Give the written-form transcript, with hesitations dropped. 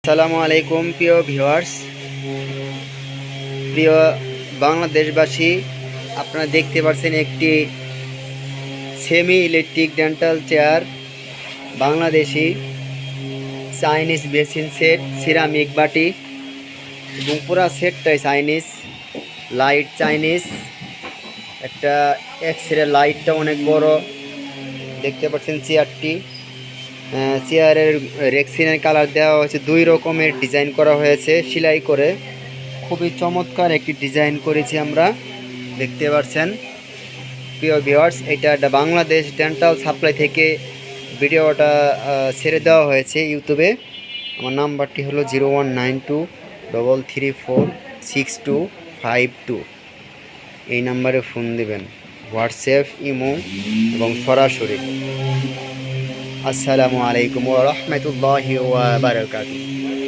আসসালামু আলাইকুম প্রিয় ভিউয়ার্স, প্রিয় বাংলাদেশবাসী। আপনারা দেখতে পাচ্ছেন একটি semi electric dental chair, Bangladeshi Chinese basin set, ceramic বাটি এবং পুরা সেটটাই চাইনিজ। লাইট চাইনিজ, একটা এক্সরে লাইটটা অনেক বড় দেখতে পাচ্ছেন। চেয়ারটি চেয়ারের রেক্সিনের কালার দেওয়া হয়েছে, দুই রকমের ডিজাইন করা হয়েছে সেলাই করে। খুবই চমৎকার একটি ডিজাইন করেছি আমরা, দেখতে পাচ্ছেন প্রিয় ভিউয়ার্স। এটা একটা বাংলাদেশ ডেন্টাল সাপ্লাই থেকে ভিডিওটা ছেড়ে দেওয়া হয়েছে ইউটিউবে। আমার নাম্বারটি হলো 0192334652। এই নাম্বারে ফোন দেবেন, হোয়াটসঅ্যাপ, ইমো এবং সরাসরি। আসসালামু আলাইকুম ওয়া রাহমাতুল্লাহি ওয়া বারাকাতুহু।